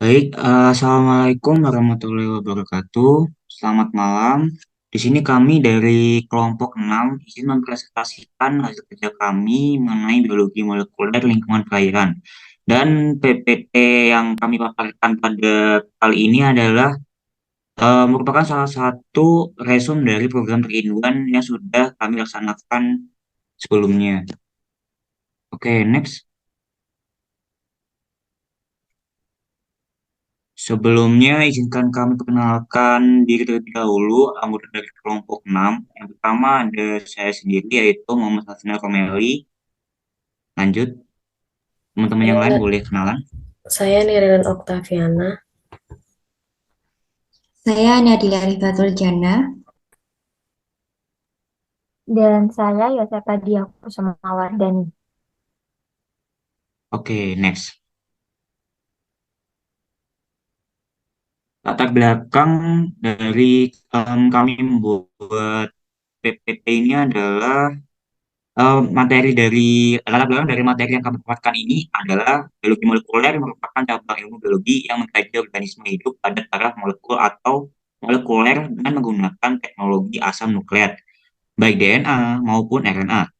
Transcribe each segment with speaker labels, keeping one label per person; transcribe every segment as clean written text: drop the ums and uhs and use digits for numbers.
Speaker 1: Baik, Assalamualaikum warahmatullahi wabarakatuh. Selamat malam. Di sini kami dari kelompok 6 izin mempresentasikan hasil kerja kami mengenai biologi molekuler lingkungan perairan. Dan PPT yang kami paparkan pada kali ini adalah merupakan salah satu resume dari program perinduan yang sudah kami laksanakan sebelumnya. Oke, next. Sebelumnya, izinkan kami perkenalkan diri terlebih dahulu, anggota dari kelompok 6. Yang pertama ada saya sendiri, yaitu Muhammad Hafina Romeli. Lanjut, teman-teman yang lain
Speaker 2: Saya,
Speaker 1: boleh kenalan.
Speaker 2: saya Nirilan Oktaviana.
Speaker 3: Saya Nadila Rifatul Jana.
Speaker 4: Dan saya Yosefa Diakusumawardani.
Speaker 1: Oke, next. Latar belakang dari kami membuat PPT ini adalah materi dari latar belakang dari materi yang kami dapatkan ini adalah biologi molekuler merupakan cabang ilmu biologi yang mengkaji organisme hidup pada taraf molekul atau molekuler dengan menggunakan teknologi asam nukleat, baik DNA maupun RNA.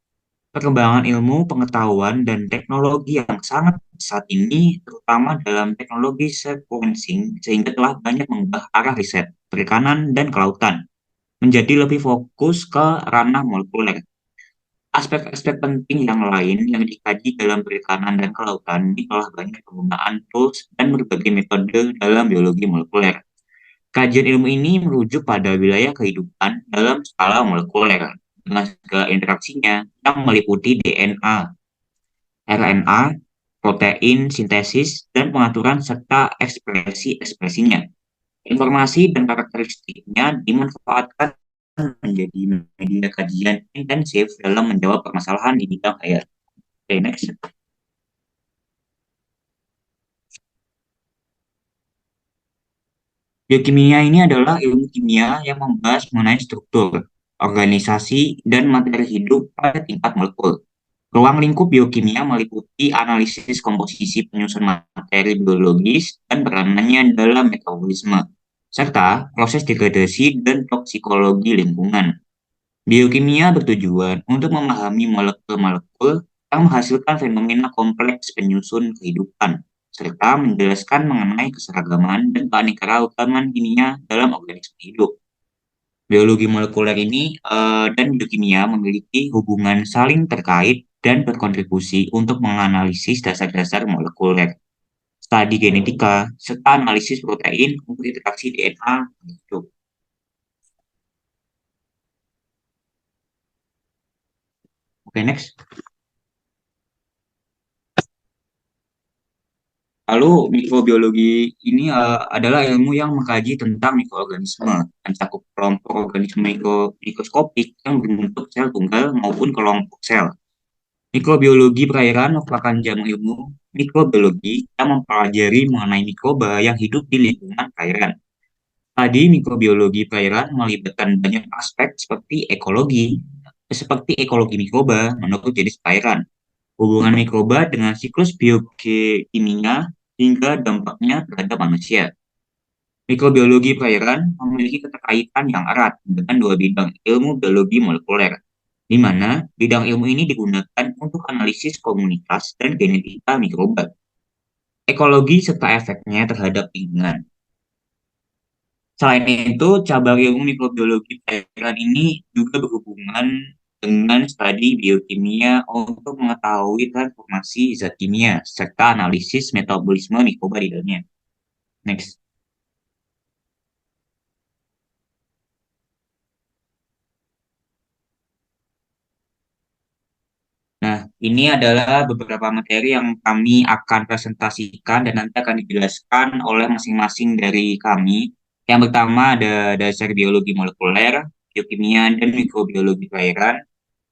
Speaker 1: Perkembangan ilmu, pengetahuan, dan teknologi yang sangat saat ini, terutama dalam teknologi sequencing, sehingga telah banyak mengubah arah riset perikanan dan kelautan, menjadi lebih fokus ke ranah molekuler. Aspek-aspek penting yang lain yang dikaji dalam perikanan dan kelautan ini telah banyak penggunaan tools dan berbagai metode dalam biologi molekuler. Kajian ilmu ini merujuk pada wilayah kehidupan dalam skala molekuler dengan segala interaksinya yang meliputi DNA, RNA, protein, sintesis, dan pengaturan serta ekspresi-ekspresinya. Informasi dan karakteristiknya dimanfaatkan menjadi media kajian intensif dalam menjawab permasalahan di bidang air. Oke, next. Biokimia ini adalah ilmu kimia yang membahas mengenai struktur, organisasi, dan materi hidup pada tingkat molekul. Ruang lingkup biokimia meliputi analisis komposisi penyusun materi biologis dan peranannya dalam metabolisme, serta proses degradasi dan toksikologi lingkungan. Biokimia bertujuan untuk memahami molekul-molekul yang menghasilkan fenomena kompleks penyusun kehidupan, serta menjelaskan mengenai keseragaman dan keanekaragaman kimia dalam organisme hidup. Biologi molekuler ini dan biokimia memiliki hubungan saling terkait dan berkontribusi untuk menganalisis dasar-dasar molekuler, studi genetika, serta analisis protein untuk interaksi DNA hidup. Oke, next. Lalu mikrobiologi ini adalah ilmu yang mengkaji tentang mikroorganisme, mencakup kelompok organisme mikroskopik yang berbentuk sel tunggal maupun kelompok sel. Mikrobiologi perairan merupakan cabang ilmu mikrobiologi yang mempelajari mengenai mikroba yang hidup di lingkungan perairan. Tadi mikrobiologi perairan melibatkan banyak aspek seperti ekologi mikroba menurut jenis perairan, hubungan mikroba dengan siklus biokimia hingga dampaknya terhadap manusia. Mikrobiologi perairan memiliki keterkaitan yang erat dengan dua bidang ilmu biologi molekuler, di mana bidang ilmu ini digunakan untuk analisis komunitas dan genetika mikroba, ekologi serta efeknya terhadap lingkungan. Selain itu, cabang ilmu mikrobiologi perairan ini juga berhubungan dengan studi biokimia untuk mengetahui transformasi zat kimia serta analisis metabolisme mikroba di dalamnya. Next. Nah, ini adalah beberapa materi yang kami akan presentasikan dan nanti akan dijelaskan oleh masing-masing dari kami. Yang pertama ada dasar biologi molekuler, biokimia, dan mikrobiologi perairan.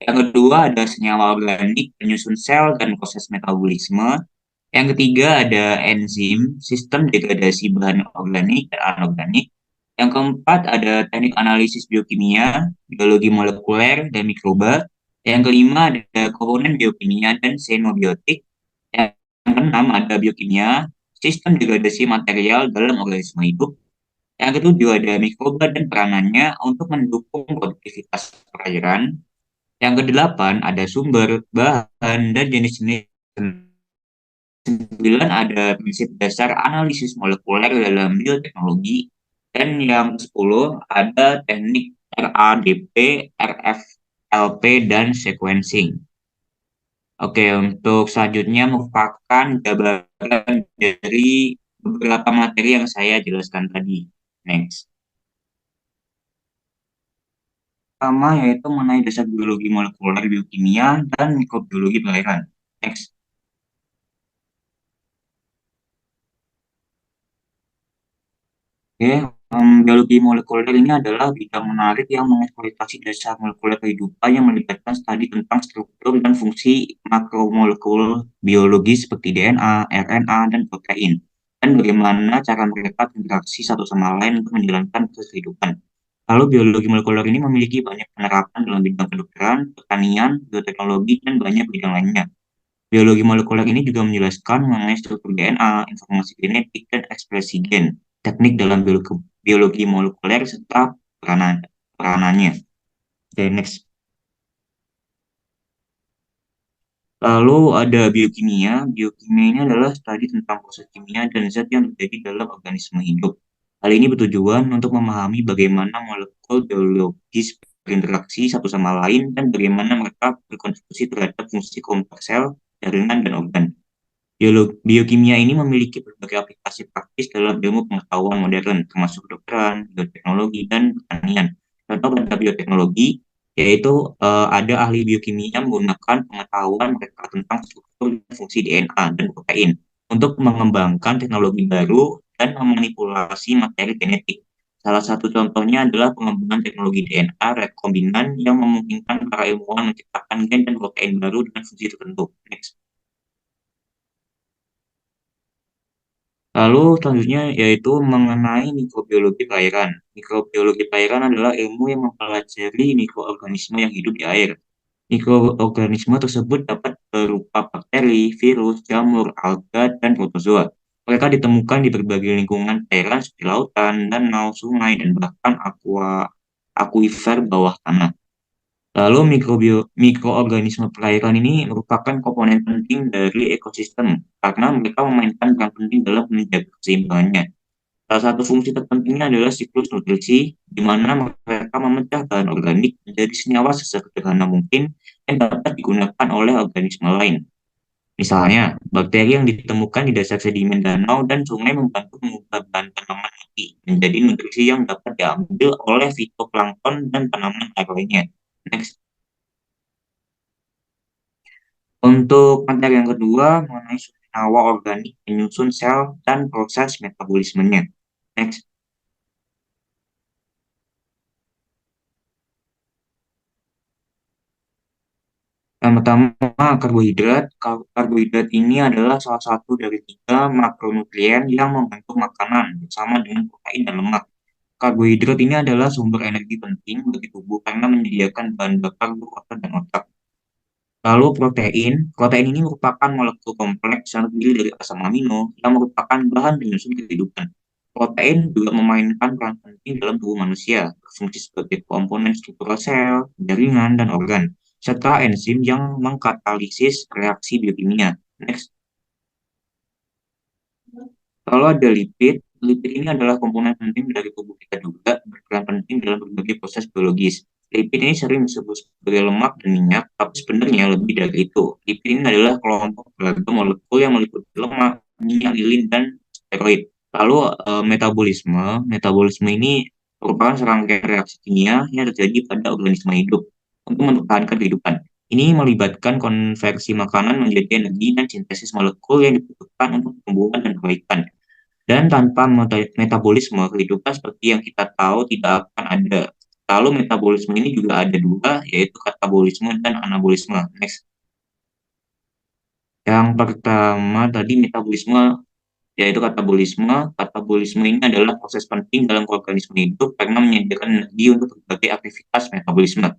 Speaker 1: Yang kedua ada senyawa organik, penyusun sel, dan proses metabolisme. Yang ketiga ada enzim, sistem degradasi bahan organik dan anorganik. Yang keempat ada teknik analisis biokimia, biologi molekuler, dan mikroba. Yang kelima ada komponen biokimia dan xenobiotik. Yang keenam ada biokimia, sistem degradasi material dalam organisme hidup. Yang ketujuh ada mikroba dan peranannya untuk mendukung produktivitas perairan. Yang kedelapan ada sumber, bahan, dan jenis-jenis. Sembilan ada prinsip dasar analisis molekuler dalam bioteknologi. Dan yang 10 ada teknik RADP, RFLP, dan sequencing. Oke, untuk selanjutnya merupakan gambaran dari beberapa materi yang saya jelaskan tadi. Next. Pertama yaitu mengenai dasar biologi molekuler, biokimia, dan mikrobiologi perairan. Next. Oke, biologi molekuler ini adalah bidang menarik yang mengeksploitasi dasar molekuler kehidupan yang melibatkan studi tentang struktur dan fungsi makromolekul biologis seperti DNA, RNA, dan protein, dan bagaimana cara mereka berinteraksi satu sama lain untuk menjalankan proses kehidupan. Lalu biologi molekuler ini memiliki banyak penerapan dalam bidang kedokteran, pertanian, bioteknologi, dan banyak bidang lainnya. Biologi molekuler ini juga menjelaskan mengenai struktur DNA, informasi genetik, dan ekspresi gen, teknik dalam biologi molekuler, serta peranannya. Oke, next. Lalu ada biokimia. Biokimia ini adalah studi tentang proses kimia dan zat yang terjadi dalam organisme hidup. Hal ini bertujuan untuk memahami bagaimana molekul biologis berinteraksi satu sama lain dan bagaimana mereka berkontribusi terhadap fungsi kompleks sel, jaringan, dan organ. Biokimia ini memiliki berbagai aplikasi praktis dalam ilmu pengetahuan modern, termasuk kedokteran, bioteknologi, dan pertanian. Contoh pada bioteknologi, yaitu ada ahli biokimia menggunakan pengetahuan mereka tentang struktur dan fungsi DNA dan protein untuk mengembangkan teknologi baru dan memanipulasi materi genetik. Salah satu contohnya adalah pengembangan teknologi DNA rekombinan yang memungkinkan para ilmuwan menciptakan gen dan protein baru dengan fungsi tertentu. Next. Lalu selanjutnya yaitu mengenai mikrobiologi perairan. Mikrobiologi perairan adalah ilmu yang mempelajari mikroorganisme yang hidup di air. Mikroorganisme tersebut dapat berupa bakteri, virus, jamur, alga, dan protozoa. Mereka ditemukan di berbagai lingkungan perairan seperti lautan, danau, sungai, dan bahkan akuifer bawah tanah. Lalu mikroorganisme perairan ini merupakan komponen penting dari ekosistem karena mereka memainkan peran penting dalam menjaga keseimbangannya. Salah satu fungsi terpentingnya adalah siklus nutrisi, di mana mereka memecah bahan organik menjadi senyawa sesederhana mungkin yang dapat digunakan oleh organisme lain. Misalnya, bakteri yang ditemukan di dasar sedimen danau dan sungai membantu mengubah bahan tanaman mati menjadi nutrisi yang dapat diambil oleh fitoplankton dan tanaman air lainnya. Next. Untuk materi yang kedua mengenai senyawa organik penyusun sel dan proses metabolismenya. Next. Yang pertama, karbohidrat. Karbohidrat ini adalah salah satu dari tiga makronutrien yang membentuk makanan bersama dengan protein dan lemak. Karbohidrat ini adalah sumber energi penting bagi tubuh karena menyediakan bahan bakar untuk otot dan otak. Lalu protein. Protein ini merupakan molekul kompleks yang terdiri dari asam amino yang merupakan bahan penyusun kehidupan. Protein juga memainkan peran penting dalam tubuh manusia, berfungsi sebagai komponen struktural sel, jaringan, dan organ, serta enzim yang mengkatalisis reaksi biokimia. Next. Lalu ada lipid. Lipid ini adalah komponen penting dari tubuh kita juga, berperan penting dalam berbagai proses biologis. Lipid ini sering disebut sebagai lemak dan minyak, tapi sebenarnya lebih dari itu. Lipid ini adalah kelompok beragam molekul yang meliputi lemak, minyak, lilin, dan steroid. Lalu metabolisme. Metabolisme ini merupakan serangkaian reaksi kimia yang terjadi pada organisme hidup untuk mempertahankan kehidupan. Ini melibatkan konversi makanan menjadi energi dan sintesis molekul yang dibutuhkan untuk pertumbuhan dan perbaikan. Dan tanpa metabolisme, kehidupan seperti yang kita tahu tidak akan ada. Lalu metabolisme ini juga ada dua, yaitu katabolisme dan anabolisme. Next. Yang pertama tadi metabolisme, yaitu katabolisme. Katabolisme ini adalah proses penting dalam organisme hidup karena menyediakan energi untuk berbagai aktivitas metabolisme.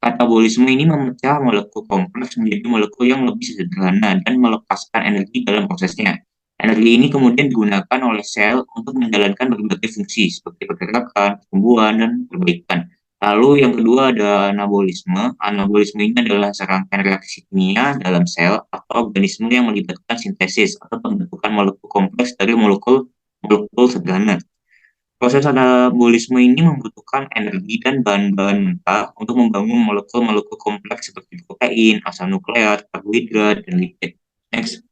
Speaker 1: Katabolisme ini memecah molekul kompleks menjadi molekul yang lebih sederhana dan melepaskan energi dalam prosesnya. Energi ini kemudian digunakan oleh sel untuk menjalankan berbagai fungsi seperti pergerakan, pertumbuhan, dan perbaikan. Lalu yang kedua ada anabolisme. Anabolisme ini adalah serangkaian reaksi kimia dalam sel atau organisme yang melibatkan sintesis atau pembentukan molekul kompleks dari molekul sederhana. Proses anabolisme ini membutuhkan energi dan bahan-bahan mentah untuk membangun molekul-molekul kompleks seperti protein, asam nukleat, karbohidrat, dan lipid. Next.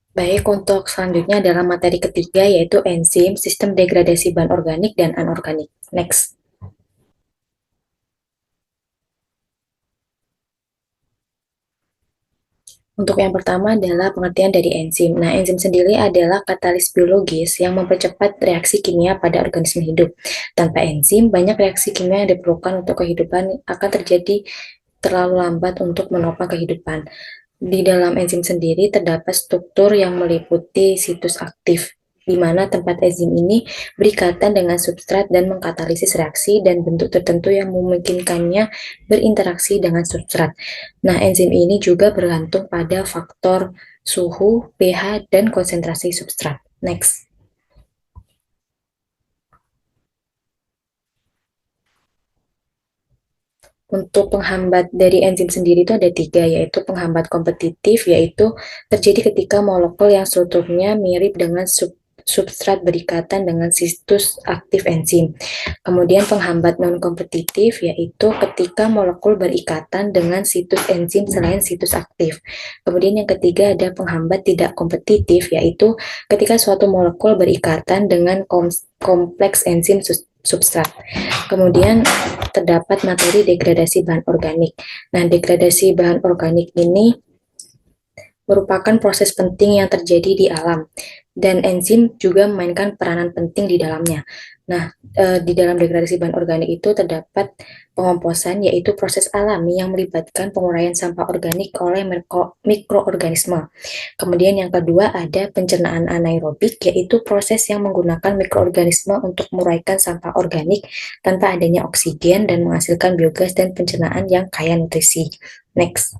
Speaker 2: Baik, untuk selanjutnya adalah materi ketiga yaitu enzim, sistem degradasi bahan organik dan anorganik. Next. Untuk yang pertama adalah pengertian dari enzim. Nah, enzim sendiri adalah katalis biologis yang mempercepat reaksi kimia pada organisme hidup. Tanpa enzim, banyak reaksi kimia yang diperlukan untuk kehidupan akan terjadi terlalu lambat untuk menopang kehidupan. Di dalam enzim sendiri terdapat struktur yang meliputi situs aktif, di mana tempat enzim ini berikatan dengan substrat dan mengkatalisis reaksi dan bentuk tertentu yang memungkinkannya berinteraksi dengan substrat. Nah, enzim ini juga bergantung pada faktor suhu, pH, dan konsentrasi substrat. Next. Untuk penghambat dari enzim sendiri itu ada tiga, yaitu penghambat kompetitif, yaitu terjadi ketika molekul yang strukturnya mirip dengan substrat berikatan dengan situs aktif enzim. Kemudian penghambat non-kompetitif, yaitu ketika molekul berikatan dengan situs enzim selain situs aktif. Kemudian yang ketiga ada penghambat tidak kompetitif, yaitu ketika suatu molekul berikatan dengan kompleks enzim substrat. Kemudian terdapat materi degradasi bahan organik. Nah, degradasi bahan organik ini merupakan proses penting yang terjadi di alam, dan enzim juga memainkan peranan penting di dalamnya. Nah, di dalam degradasi bahan organik itu terdapat pengomposan, yaitu proses alami yang melibatkan penguraian sampah organik oleh mikroorganisme. Kemudian yang kedua ada pencernaan anaerobik, yaitu proses yang menggunakan mikroorganisme untuk menguraikan sampah organik tanpa adanya oksigen dan menghasilkan biogas dan pencernaan yang kaya nutrisi. Next.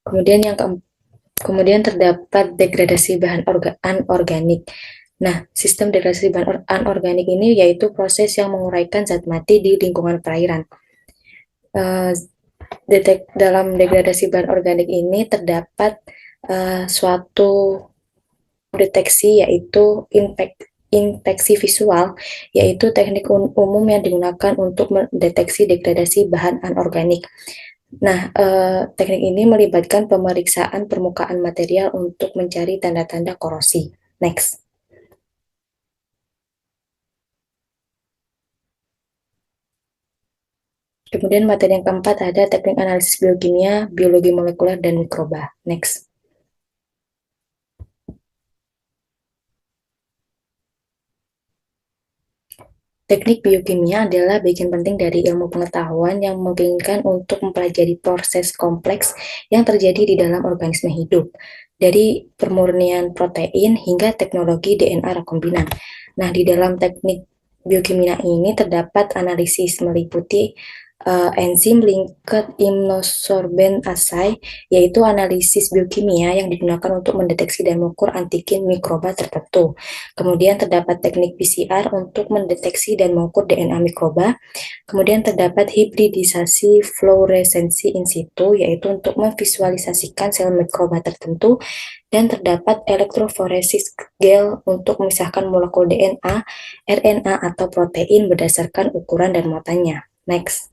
Speaker 2: Kemudian terdapat degradasi bahan anorganik. Nah, sistem degradasi bahan anorganik ini yaitu proses yang menguraikan zat mati di lingkungan perairan. Dalam degradasi bahan organik ini terdapat suatu deteksi, yaitu infeksi visual, yaitu teknik umum yang digunakan untuk mendeteksi degradasi bahan anorganik. Nah, teknik ini melibatkan pemeriksaan permukaan material untuk mencari tanda-tanda korosi. Next. Kemudian materi yang keempat ada teknik analisis biokimia, biologi molekuler, dan mikroba. Next. Teknik biokimia adalah bagian penting dari ilmu pengetahuan yang memungkinkan untuk mempelajari proses kompleks yang terjadi di dalam organisme hidup, dari permurnian protein hingga teknologi DNA rekombinan. Nah, di dalam teknik biokimia ini terdapat analisis meliputi enzim linked immunosorbent assay, yaitu analisis biokimia yang digunakan untuk mendeteksi dan mengukur antigen mikroba tertentu. Kemudian terdapat teknik PCR untuk mendeteksi dan mengukur DNA mikroba. Kemudian terdapat hibridisasi fluoresensi in situ, yaitu untuk memvisualisasikan sel mikroba tertentu. Dan terdapat elektroforesis gel untuk memisahkan molekul DNA, RNA, atau protein berdasarkan ukuran dan muatannya. Next.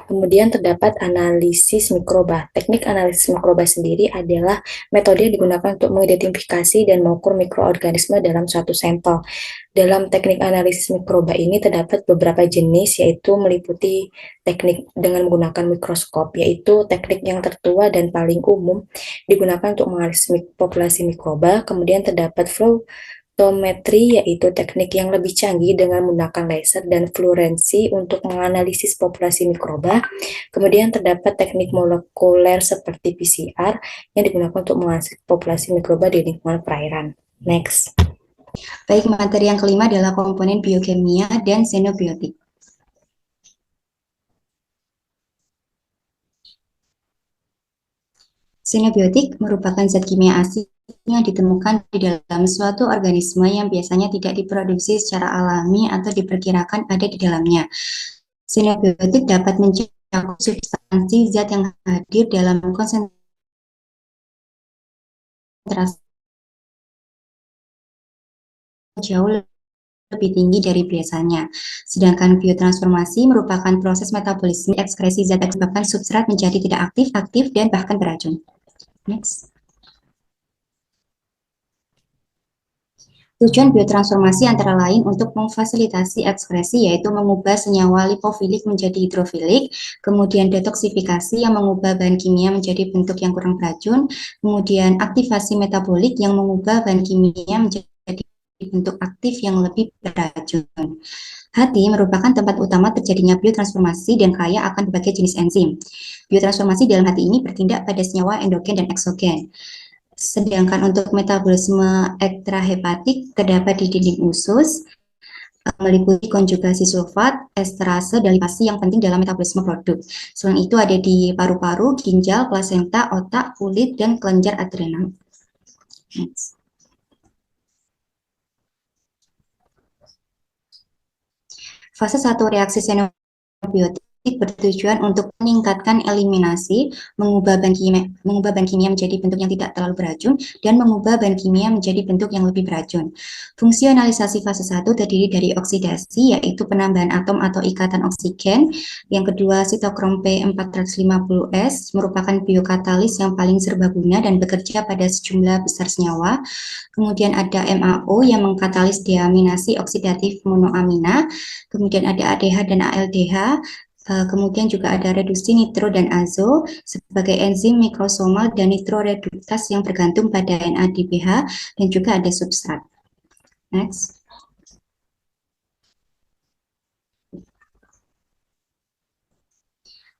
Speaker 2: Kemudian terdapat analisis mikroba. Teknik analisis mikroba sendiri adalah metode yang digunakan untuk mengidentifikasi dan mengukur mikroorganisme dalam suatu sampel. Dalam teknik analisis mikroba ini terdapat beberapa jenis, yaitu meliputi teknik dengan menggunakan mikroskop, yaitu teknik yang tertua dan paling umum digunakan untuk menganalisis populasi mikroba. Kemudian terdapat flowtometri, yaitu teknik yang lebih canggih dengan menggunakan laser dan fluoresensi untuk menganalisis populasi mikroba. Kemudian terdapat teknik molekuler seperti PCR yang digunakan untuk menganalisis populasi mikroba di lingkungan perairan. Next.
Speaker 3: Baik, materi yang kelima adalah komponen biokimia dan xenobiotik. Xenobiotik merupakan zat kimia asing yang ditemukan di dalam suatu organisme yang biasanya tidak diproduksi secara alami atau diperkirakan ada di dalamnya. Xenobiotik dapat mencakup substansi zat yang hadir dalam konsentrasi jauh lebih tinggi dari biasanya. Sedangkan biotransformasi merupakan proses metabolisme ekskresi zat yang menyebabkan substrat menjadi tidak aktif, aktif, dan bahkan beracun. Next. Tujuan biotransformasi antara lain untuk memfasilitasi ekskresi, yaitu mengubah senyawa lipofilik menjadi hidrofilik, kemudian detoksifikasi yang mengubah bahan kimia menjadi bentuk yang kurang beracun, kemudian aktivasi metabolik yang mengubah bahan kimia menjadi bentuk aktif yang lebih beracun. Hati merupakan tempat utama terjadinya biotransformasi dan kaya akan berbagai jenis enzim. Biotransformasi dalam hati ini bertindak pada senyawa endogen dan eksogen. Sedangkan untuk metabolisme ekstrahepatik terdapat di dinding usus, meliputi konjugasi sulfat, esterase, dan lipase yang penting dalam metabolisme produk. Selain itu ada di paru-paru, ginjal, plasenta, otak, kulit, dan kelenjar adrenal. Next. Fase 1 reaksi xenobiotik bertujuan untuk meningkatkan eliminasi, mengubah bahan kimia menjadi bentuk yang tidak terlalu beracun, dan mengubah bahan kimia menjadi bentuk yang lebih beracun. Fungsionalisasi fase 1 terdiri dari oksidasi, yaitu penambahan atom atau ikatan oksigen. Yang kedua, sitokrom P450S merupakan biokatalis yang paling serbaguna dan bekerja pada sejumlah besar senyawa. Kemudian ada MAO yang mengkatalis deaminasi oksidatif monoamina. Kemudian ada ADH dan ALDH. Kemudian juga ada reduksi nitro dan azo sebagai enzim mikrosomal dan nitroreduktase yang bergantung pada NADPH, dan juga ada substrat. Next.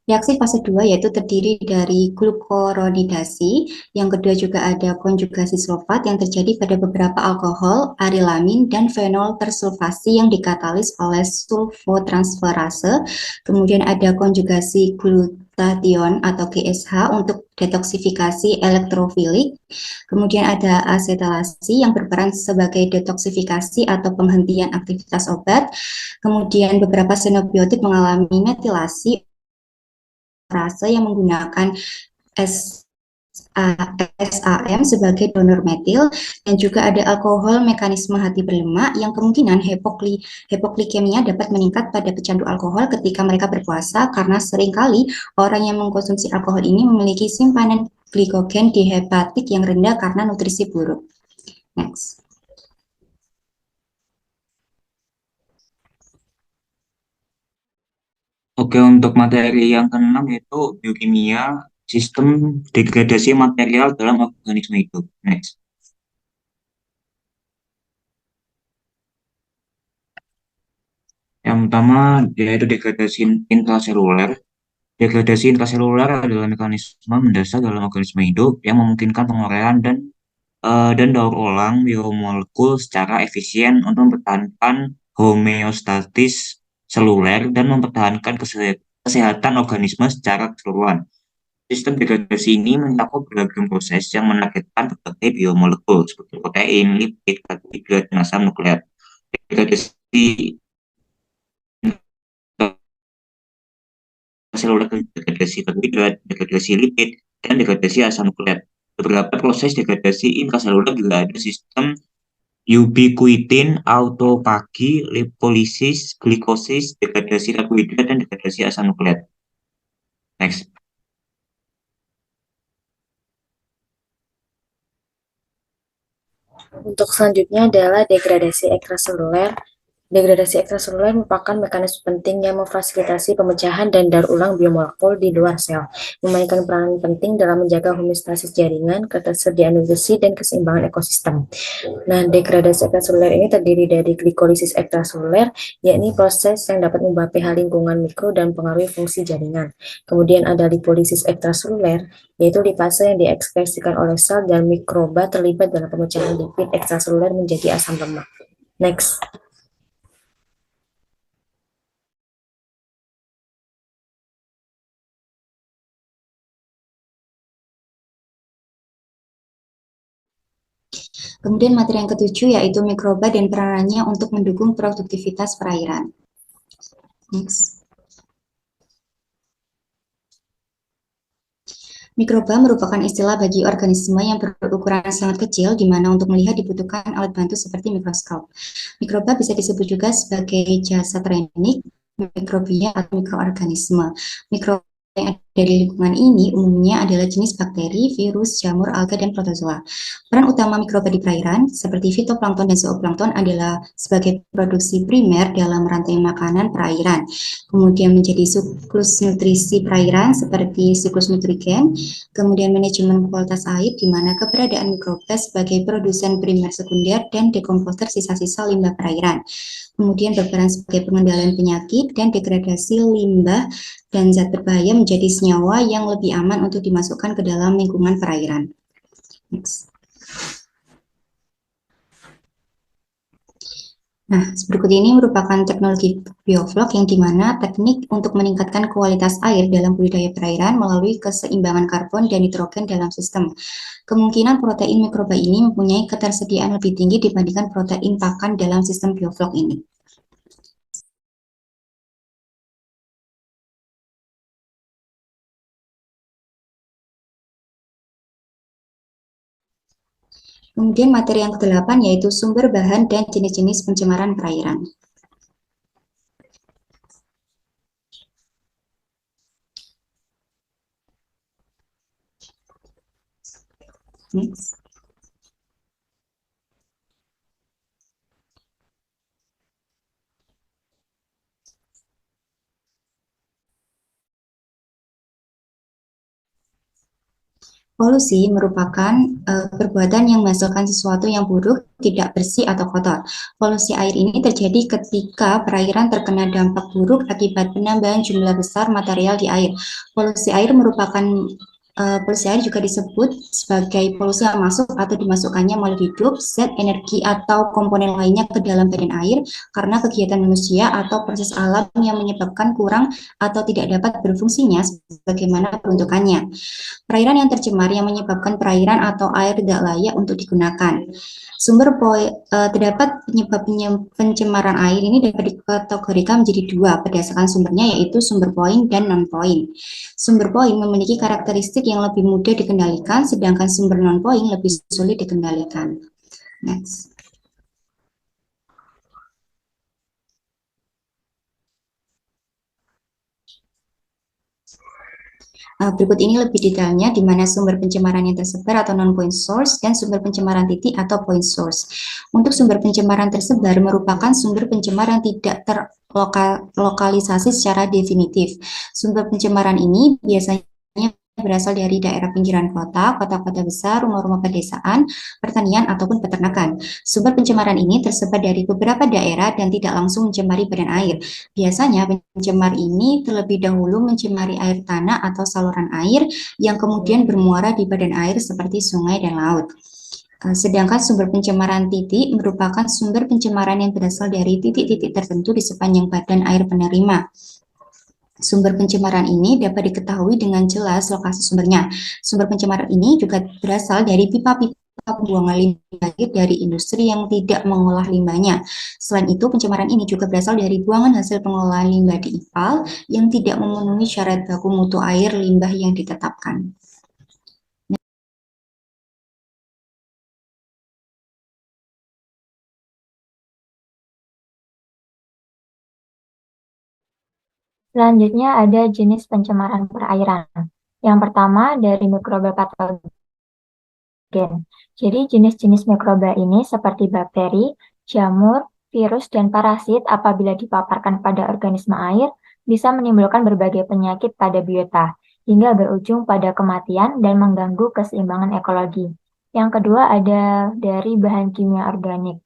Speaker 3: Reaksi fase 2 yaitu terdiri dari glukuronidasi, yang kedua juga ada konjugasi sulfat yang terjadi pada beberapa alkohol, arilamin, dan fenol tersulfasi yang dikatalis oleh sulfotransferase. Kemudian ada konjugasi glutathione atau GSH untuk detoksifikasi elektrofilik. Kemudian ada asetalasi yang berperan sebagai detoksifikasi atau penghentian aktivitas obat. Kemudian beberapa xenobiotik mengalami metilasi yang menggunakan SAM sebagai donor metil, dan juga ada alkohol mekanisme hati berlemak yang kemungkinan hipoglikemia dapat meningkat pada pecandu alkohol ketika mereka berpuasa, karena seringkali orang yang mengkonsumsi alkohol ini memiliki simpanan glikogen di hepatik yang rendah karena nutrisi buruk. Next.
Speaker 1: Oke, untuk materi yang keenam yaitu biokimia, sistem degradasi material dalam organisme hidup. Next. Yang pertama yaitu degradasi intraseluler. Degradasi intraseluler adalah mekanisme mendasar dalam organisme hidup yang memungkinkan penguraian dan daur ulang biomolekul secara efisien untuk mempertahankan homeostatis seluler dan mempertahankan kesehatan organisme secara keseluruhan. Sistem degradasi ini mencakup beragam proses yang menargetkan berbagai biomolekul seperti protein, lipid, karbohidrat, dan asam nukleat. Degradasi seluler, degradasi karbohidrat, degradasi lipid, dan degradasi asam nukleat. Beberapa proses degradasi intraseluler juga ada sistem ubiquitin, autofagi, lipolisis, glikosis, degradasi karbohidrat, dan degradasi asam nukleat. Next.
Speaker 2: Untuk selanjutnya adalah degradasi ekstraseluler. Degradasi ekstraseluler merupakan mekanisme penting yang memfasilitasi pemecahan dan daur ulang biomolekul di luar sel, memainkan peran penting dalam menjaga homeostasis jaringan, ketersediaan nutrisi, dan keseimbangan ekosistem. Nah, degradasi ekstraseluler ini terdiri dari glikolisis ekstraseluler, yakni proses yang dapat mengubah pH lingkungan mikro dan pengaruhi fungsi jaringan. Kemudian ada lipolisis ekstraseluler, yaitu lipase yang diekspresikan oleh sel dan mikroba terlibat dalam pemecahan lipid ekstraseluler menjadi asam lemak. Next.
Speaker 3: Kemudian materi yang ketujuh yaitu mikroba dan peranannya untuk mendukung produktivitas perairan. Next. Mikroba merupakan istilah bagi organisme yang berukuran sangat kecil, di mana untuk melihat dibutuhkan alat bantu seperti mikroskop. Mikroba bisa disebut juga sebagai jasad renik, mikrobia, atau mikroorganisme. Mikroba yang ada di lingkungan ini umumnya adalah jenis bakteri, virus, jamur, alga, dan protozoa. Peran utama mikroba di perairan, seperti fitoplankton dan zooplankton, adalah sebagai produksi primer dalam rantai makanan perairan. Kemudian menjadi siklus nutrisi perairan, seperti siklus nutrigen, kemudian manajemen kualitas air, di mana keberadaan mikroba sebagai produsen primer sekunder dan dekomposer sisa-sisa limbah perairan. Kemudian berperan sebagai pengendalian penyakit dan degradasi limbah dan zat berbahaya menjadi senyawa yang lebih aman untuk dimasukkan ke dalam lingkungan perairan. Next. Nah, berikut ini merupakan teknologi bioflok yang dimana teknik untuk meningkatkan kualitas air dalam budidaya perairan melalui keseimbangan karbon dan nitrogen dalam sistem. Kemungkinan protein mikroba ini mempunyai ketersediaan lebih tinggi dibandingkan protein pakan dalam sistem bioflok ini. Kemudian materi yang ke-8 yaitu sumber bahan dan jenis-jenis pencemaran perairan. Next. Polusi merupakan perbuatan yang menghasilkan sesuatu yang buruk, tidak bersih atau kotor. Polusi air ini terjadi ketika perairan terkena dampak buruk akibat penambahan jumlah besar material di air. Polusi air merupakan polusi air juga disebut sebagai polusi yang masuk atau dimasukkannya molekul hidup, zat, energi, atau komponen lainnya ke dalam badan air karena kegiatan manusia atau proses alam yang menyebabkan kurang atau tidak dapat berfungsinya sebagaimana peruntukannya. Perairan yang tercemar yang menyebabkan perairan atau air tidak layak untuk digunakan. Terdapat penyebab pencemaran air ini dapat dikategorikan menjadi dua berdasarkan sumbernya, yaitu sumber poin dan non-poin. Sumber poin memiliki karakteristik yang lebih mudah dikendalikan, sedangkan sumber non-poin lebih sulit dikendalikan. Next. Berikut ini lebih detailnya di mana sumber pencemaran yang tersebar atau non-point source dan sumber pencemaran titik atau point source. Untuk sumber pencemaran tersebar merupakan sumber pencemaran tidak terlokalisasi secara definitif. Sumber pencemaran ini biasanya berasal dari daerah pinggiran kota, kota-kota besar, rumah-rumah pedesaan, pertanian, ataupun peternakan. Sumber pencemaran ini tersebar dari beberapa daerah dan tidak langsung mencemari badan air. Biasanya pencemar ini terlebih dahulu mencemari air tanah atau saluran air yang kemudian bermuara di badan air seperti sungai dan laut. Sedangkan sumber pencemaran titik merupakan sumber pencemaran yang berasal dari titik-titik tertentu di sepanjang badan air penerima. Sumber pencemaran ini dapat diketahui dengan jelas lokasi sumbernya. Sumber pencemaran ini juga berasal dari pipa-pipa pembuangan limbah dari industri yang tidak mengolah limbahnya. Selain itu, pencemaran ini juga berasal dari buangan hasil pengolahan limbah di IPAL yang tidak memenuhi syarat baku mutu air limbah yang ditetapkan.
Speaker 4: Selanjutnya ada jenis pencemaran perairan. Yang pertama dari mikroba patogen. Jadi jenis-jenis mikroba ini seperti bakteri, jamur, Virus dan parasit apabila dipaparkan pada organisme air bisa menimbulkan berbagai penyakit pada biota, hingga berujung pada kematian dan mengganggu keseimbangan ekologi. Yang kedua ada dari bahan kimia organik.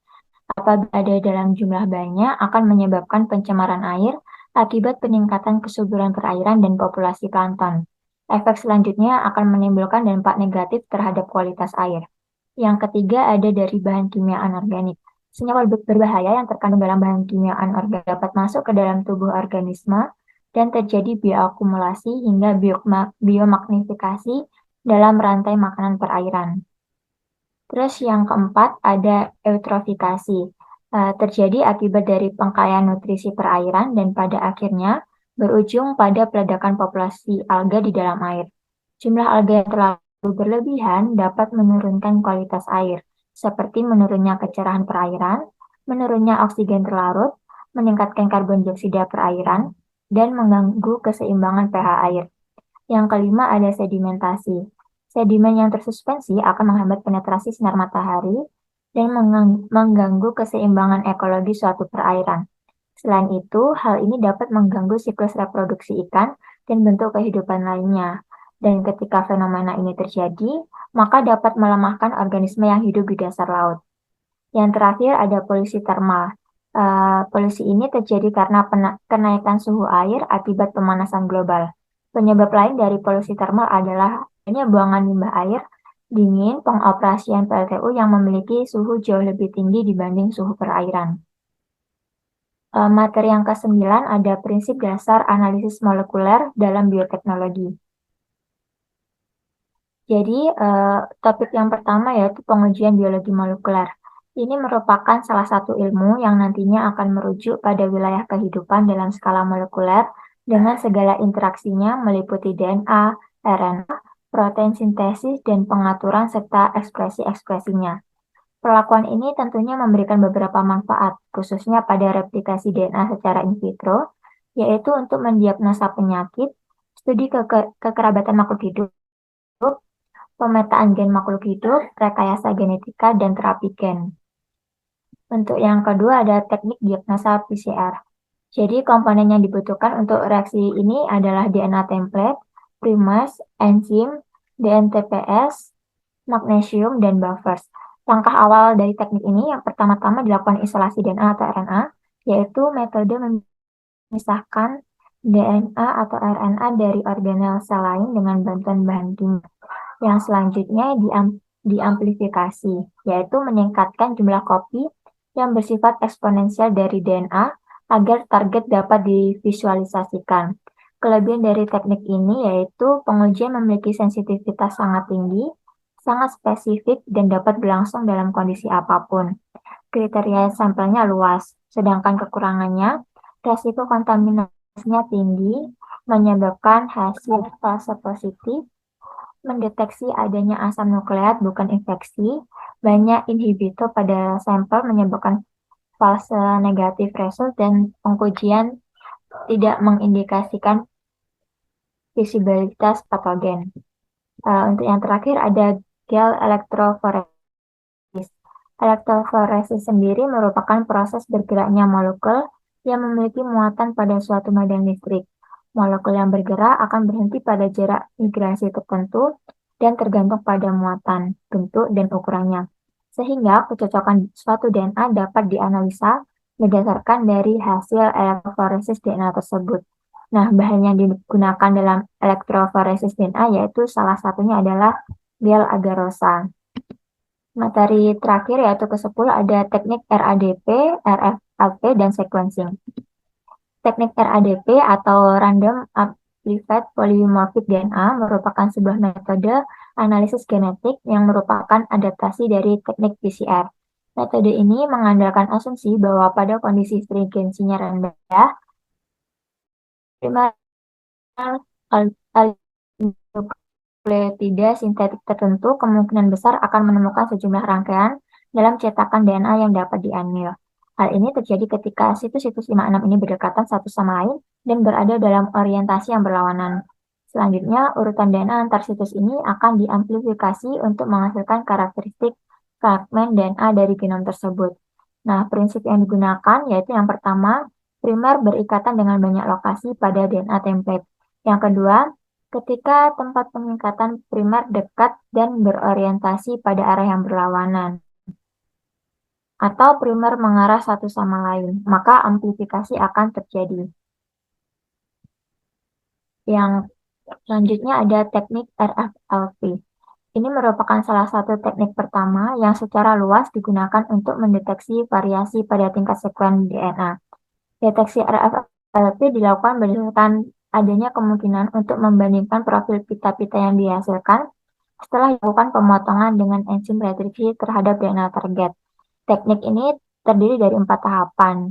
Speaker 4: Apabila ada dalam jumlah banyak akan menyebabkan pencemaran air akibat peningkatan kesuburan perairan dan populasi plankton. Efek selanjutnya akan menimbulkan dampak negatif terhadap kualitas air. Yang ketiga ada dari bahan kimia anorganik. Senyawa berbahaya yang terkandung dalam bahan kimia anorganik dapat masuk ke dalam tubuh organisme dan terjadi bioakumulasi hingga biomagnifikasi dalam rantai makanan perairan. Terus yang keempat ada eutrofikasi. Terjadi akibat dari pengkayaan nutrisi perairan dan pada akhirnya berujung pada peledakan populasi alga di dalam air. Jumlah alga yang terlalu berlebihan dapat menurunkan kualitas air, seperti menurunnya kecerahan perairan, menurunnya oksigen terlarut, meningkatkan karbon dioksida perairan, dan mengganggu keseimbangan pH air. Yang kelima ada sedimentasi. Sedimen yang tersuspensi akan menghambat penetrasi sinar matahari dan mengganggu keseimbangan ekologi suatu perairan. Selain itu, hal ini dapat mengganggu siklus reproduksi ikan dan bentuk kehidupan lainnya. Dan ketika fenomena ini terjadi, maka dapat melemahkan organisme yang hidup di dasar laut. Yang terakhir ada polusi termal. Polusi ini terjadi karena kenaikan suhu air akibat pemanasan global. Penyebab lain dari polusi termal adalah adanya buangan limbah air dingin pengoperasian PLTU yang memiliki suhu jauh lebih tinggi dibanding suhu perairan. Materi yang ke-9 ada prinsip dasar analisis molekuler dalam bioteknologi. Jadi, topik yang pertama yaitu pengujian biologi molekuler. Ini merupakan salah satu ilmu yang nantinya akan merujuk pada wilayah kehidupan dalam skala molekuler dengan segala interaksinya meliputi DNA, RNA, protein sintesis, dan pengaturan serta ekspresi-ekspresinya. Perlakuan ini tentunya memberikan beberapa manfaat, khususnya pada replikasi DNA secara in vitro, yaitu untuk mendiagnosa penyakit, studi kekerabatan makhluk hidup, pemetaan gen makhluk hidup, rekayasa genetika, dan terapi gen. Untuk yang kedua ada teknik diagnosa PCR. Jadi komponen yang dibutuhkan untuk reaksi ini adalah DNA template, primase, enzim, DNTPS, magnesium, dan buffers. Langkah awal dari teknik ini yang pertama-tama dilakukan isolasi DNA atau RNA, yaitu metode memisahkan DNA atau RNA dari organel sel lain dengan bantuan bahan kimia. Yang selanjutnya diamplifikasi, yaitu meningkatkan jumlah kopi yang bersifat eksponensial dari DNA agar target dapat divisualisasikan. Kelebihan dari teknik ini yaitu pengujian memiliki sensitivitas sangat tinggi, sangat spesifik, dan dapat berlangsung dalam kondisi apapun. Kriteria sampelnya luas, sedangkan kekurangannya, resiko kontaminasinya tinggi, menyebabkan hasil false positif, mendeteksi adanya asam nukleat bukan infeksi, banyak inhibitor pada sampel menyebabkan false negative result, dan pengujian tidak mengindikasikan visibilitas patogen. Untuk yang terakhir ada gel elektroforesis. Elektroforesis sendiri merupakan proses bergeraknya molekul yang memiliki muatan pada suatu medan listrik. Molekul yang bergerak akan berhenti pada jarak migrasi tertentu dan tergantung pada muatan, bentuk, dan ukurannya. Sehingga kecocokan suatu DNA dapat dianalisa berdasarkan dari hasil elektroforesis DNA tersebut. Nah, bahan yang digunakan dalam elektroforesis DNA yaitu salah satunya adalah gel agarosa. Materi terakhir yaitu ke-10 ada teknik RADP, RFLP, dan sequencing. Teknik RADP atau Random Applied Polymorphic DNA merupakan sebuah metode analisis genetik yang merupakan adaptasi dari teknik PCR. Metode ini mengandalkan asumsi bahwa pada kondisi stringensinya rendah, primer nukleotida sintetik tertentu kemungkinan besar akan menemukan sejumlah rangkaian dalam cetakan DNA yang dapat diambil. Hal ini terjadi ketika situs-situs 56 ini berdekatan satu sama lain dan berada dalam orientasi yang berlawanan. Selanjutnya, urutan DNA antar situs ini akan diamplifikasi untuk menghasilkan karakteristik fragmen DNA dari genom tersebut. Nah, prinsip yang digunakan yaitu yang pertama, primer berikatan dengan banyak lokasi pada DNA template. Yang kedua, ketika tempat pengikatan primer dekat dan berorientasi pada arah yang berlawanan, atau primer mengarah satu sama lain, maka amplifikasi akan terjadi. Yang selanjutnya ada teknik RFLP. Ini merupakan salah satu teknik pertama yang secara luas digunakan untuk mendeteksi variasi pada tingkat sekuen DNA. Deteksi RFLP dilakukan berdasarkan adanya kemungkinan untuk membandingkan profil pita-pita yang dihasilkan setelah dilakukan pemotongan dengan enzim retriksi terhadap DNA target. Teknik ini terdiri dari 4 tahapan,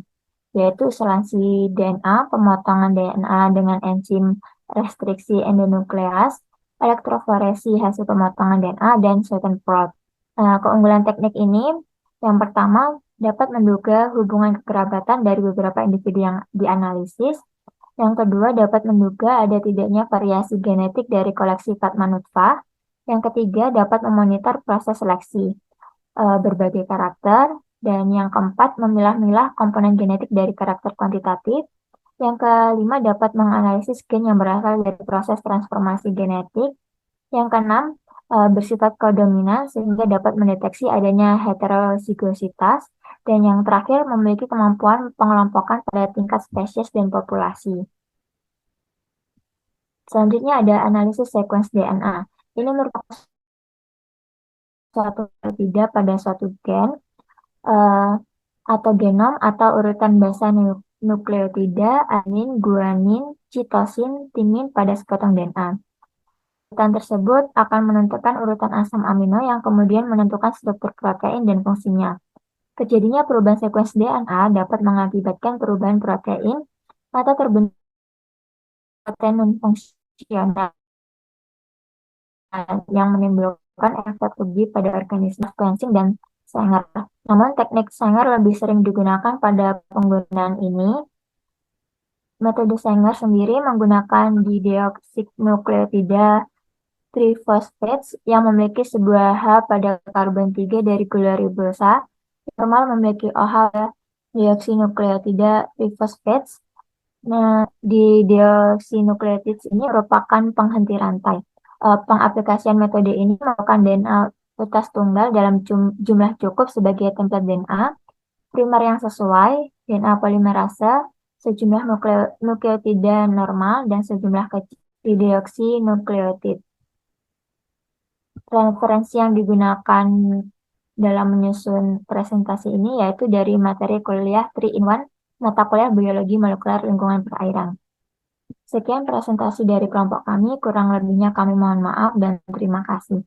Speaker 4: yaitu isolasi DNA, pemotongan DNA dengan enzim restriksi endonukleas, elektroforesi hasil pemotongan DNA, dan Sutton plot. Keunggulan teknik ini, yang pertama, dapat menduga hubungan kekerabatan dari beberapa individu yang dianalisis. Yang kedua, dapat menduga ada tidaknya variasi genetik dari koleksi Fatma nutfah. Yang ketiga, dapat memonitor proses seleksi berbagai karakter. Dan yang keempat, memilah-milah komponen genetik dari karakter kuantitatif. Yang kelima, dapat menganalisis gen yang berasal dari proses transformasi genetik. Yang keenam, bersifat kodominan sehingga dapat mendeteksi adanya heterozigositas. Dan yang terakhir, memiliki kemampuan pengelompokan pada tingkat spesies dan populasi. Selanjutnya ada analisis sequence DNA. Ini merupakan suatu tidak pada suatu gen atau genom atau urutan basa nukleotida, adenin, guanin, citosin, timin pada sepotong DNA. Urutan tersebut akan menentukan urutan asam amino yang kemudian menentukan struktur protein dan fungsinya. Terjadinya perubahan sekuens DNA dapat mengakibatkan perubahan protein atau terbentuk protein non-fungsional yang menimbulkan efek rugi pada organisme sequencing dan Sanger. Namun teknik Sanger lebih sering digunakan pada penggunaan ini. Metode Sanger sendiri menggunakan dideoksinukleotida triphosphates yang memiliki sebuah H pada karbon 3 dari gula ribosa. Normal memiliki OH deoksinukleotida triphosphates. Nah, di deoksinukleotids ini merupakan penghenti rantai. Pengaplikasian metode ini melakukan DNA utas tunggal dalam jumlah cukup sebagai template DNA, primer yang sesuai, DNA polimerase, sejumlah nukleotida normal, dan sejumlah kecil deoksinukleotid. Referensi yang digunakan dalam menyusun presentasi ini yaitu dari materi kuliah 3-in-1 mata kuliah biologi molekuler lingkungan perairan. Sekian presentasi dari kelompok kami, kurang lebihnya kami mohon maaf dan terima kasih.